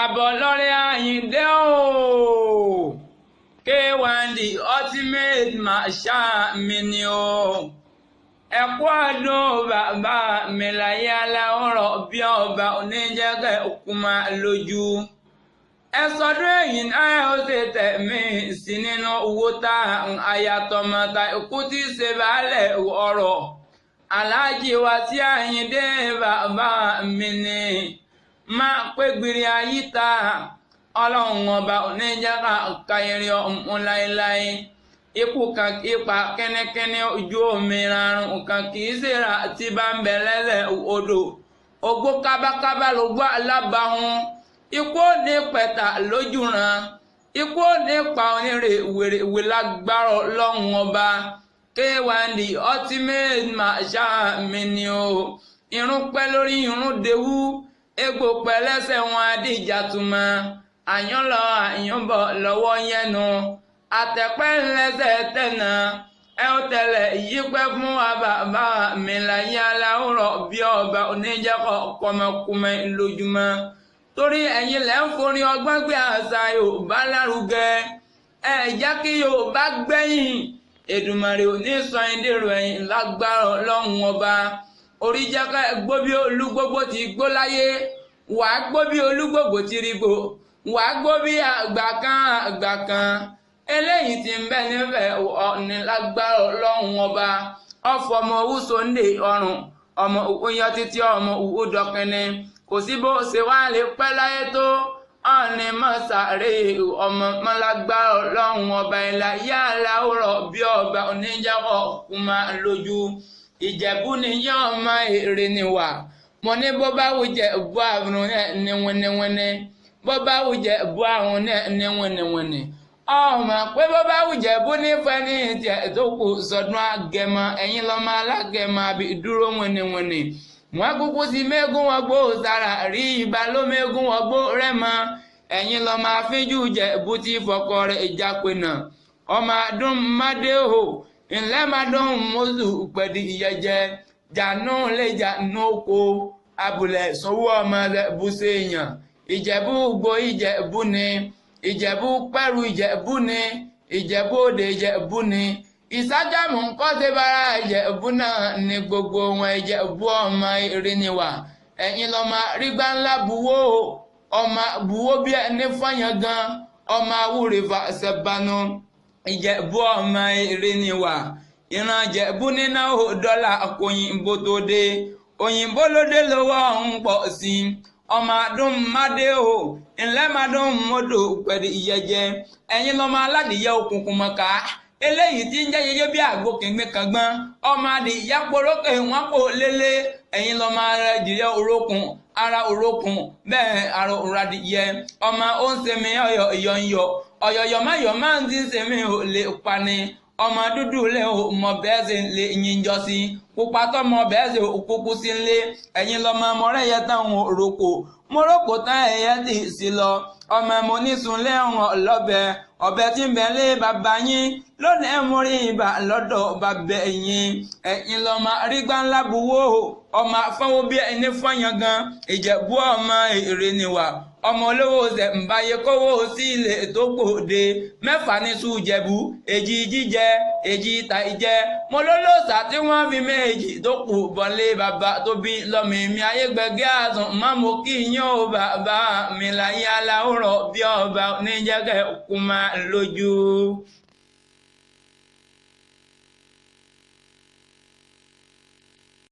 àbọ̀ lórí Àyìndé o. K1 the ultimate marshal mi ni o. Ẹ kú ọdún bàbá mi láyé aláwọ̀rọ̀ bí ọba oníjẹ́gẹ́ òkúma lójú. Ẹ sọdún èyí náà ó ṣe tẹ̀mí sí nínú owó tá àyàtọ̀mọ̀ta ikú tí ṣe baálẹ̀ ọ̀rọ̀. Aláàjì wa tí Àyìndé bàbá mi ni máa pé gbìrì ayíta ọlọ́run ọba oníjẹ́gẹ́ kayẹrẹ ọmọ láéláé. Ikú kan kì í pa kẹ́nẹ́kẹ́nẹ́ ojú omi rarun kan kì í ṣèrà tí bá ń bẹ lẹ́lẹ̀ odò. Ogbó kábákábá ló gbọ́ alábàáhùn. Ikú ò ní pẹ̀tà lójú ran. Ikú ò ní pa onírè wèrèwè lágbára ọlọ́run ọba. K1 the ultimate marshal mi ni o. Irun pẹ́ lórí irun dewú. Egbò pẹ́ lẹ́sẹ̀ wọn adíjà túmọ̀. Àyàn lọ àyàn bọ̀ lọ́wọ́ yẹnu. Àtẹ̀pẹ́ ńlẹ́sẹ̀ tẹ̀nà ẹ ó tẹ̀lẹ̀ yípẹ́ fún wa bàbá mi láyé aláwòrán bí ọba oníjẹ́kọ̀ kọmọkùnmẹ́ lójúmọ́. Torí ẹ̀yin lẹ́ ń forí ọgbọ́n gbé àṣà Yorùbá lárugẹ. Ẹ jẹ́ kí Yorùbá gbẹ̀yìn. Èdùmàrè ò ní sọ yín dèrò ẹ̀yìn lágbára ọlọ́run ọba. Orí jẹ́ ká gbó bí olúgbógbó ti gbó láyé. Wàá gbó bí olúgbógbó ti rí gbó. Wàá gbó bí àgbà kan. Eléyìí tí ń bẹ nífẹ̀ẹ́ ọ̀nì lágbára ọlọ́run ọba. Ọ̀fọ̀ ọmọ owó Sunday ọrùn ọmọ òwò yan títí ọmọ òwò dọkẹni. Kò sí bó ṣe wá lè pẹ́ láyé tó ọ̀nì mọ́sàárè ọmọ mọ́lágbára ọlọ́run ọba ìlà yàrá òrọ̀ bí ọba oníjẹ́kọ̀ kúmá lójú. Ìjẹ̀bú ni yá ọmọ èrè níwà. Mo ní bó bá wù jẹ́ bú àrùn ní wẹ́nẹ́wẹ́nẹ́. Bó bá wù jẹ́ bú àrùn ní wẹ́nẹ́wẹ́nẹ́. Ọmọ pé bó bá wùjẹ́ bó nífẹ̀ẹ́ ní tiẹ̀ tó kù sọdún Agẹmọ ẹ̀yin lọ́mọ alágẹmọ àbí dúró wẹ̀nìwẹ̀nì. Wọ́n kúkú sí mẹ́gún wọn gbó sára rí ibà ló mẹ́gún wọn gbó rẹ́mọ. Ẹ̀yin lọ́mọ afínjú jẹ́ bó ti fọkọ rẹ̀ ìjà pinna. Ọmọ adún mádé o ńlẹ́ mádùn mọ́sù pẹ̀lú ìyẹjẹ. Jànú lè jànú oko abùlẹ̀ sanwó ọmọ rẹ̀ bú séèyàn. Ìjẹ̀bú gbó Ìjẹ̀bú ni. Ìjẹ̀bú pẹ̀rù Ìjẹ̀bú ni. Ìjẹ̀bú òde Ìjẹ̀bú ni. Ìsájàmù ńkọ́ ṣe bára Ìjẹ̀bú náà ni gbogbo wọn. Ìjẹ̀bú ọmọ eré níwà. Ẹ̀yin lọ́mọ rígbá ńlá buwó ọmọ buwó bí ẹni fọyàn gan. Ọmọ awúre fàṣẹbanu. Ìjẹ̀bú ọmọ eré níwà. Ìran Ìjẹ̀bú níná $1 kòyìnbó tó dé. Òyìnbó ló dé lówó ń pọ̀ sí i. Ọmọ adún mádé o ńlẹ́ mádùn mọ́dò pẹ̀lú ìyẹjẹ. Ẹ̀yin lọ́mọ aládìyẹ òkùnkùn mọ̀ká. Eléyìí tí ń jẹ́ yẹyẹ bí àgbo kìngbìn kan gbọ́n. Ọmọ adìyẹ porókè wọn kò lélẹ̀. Ẹ̀yin lọ́mọ ara ìdìyẹ orókùn ara orókùn bẹ́ẹ̀ ara òradìyẹ. Ọmọ ó ń sẹ́mi ọ̀yọ̀yọ̀ ọ̀yọ̀yọ̀ máa ń ti ń sẹ́mi ò lè pani. Ọmọ dúdú lè o mọ bẹ́ẹ̀ ṣe lè yin jọ sí. Pupa tọmọ bẹ́ẹ̀ ṣe òkúkú sí lé. Ẹ̀yin lọ́mọ mọ́rẹ́yẹ táwọn òrokò. Mọ́rọ́kò tán ẹ̀yẹ tì sí lọ. Ọmọ mo nísun lẹ́hùn ọlọ́bẹ̀. Ọ̀bẹ tí ń bẹ lé bàbá yín lónìí mú rí ibà lọ́dọ̀ bàbá yín. Ẹ̀yin lọ́mọ rígbá ńlá buwó. Ọmọ afọ́wó bí ẹni fọ́yàn gan. Ìjẹ̀bú ọmọ èrè níwà. Ọmọ olówó ṣẹ̀ ń báyé kówó sí ilé tó gbòde. 6 ní Ìjẹ̀bú. Èjì jíjẹ èjì ìta ìjẹ. Mo lólóòsà tí wọ́n fi méjì tó kù bọ́lé bàbá tó bí lọ́mọ mi ayé gbẹ̀gẹ́ àtún. Má mo kí yín o bàbá mi láyé aláwòrán bí ọba oníjẹ́gẹ́ kúmá lójú.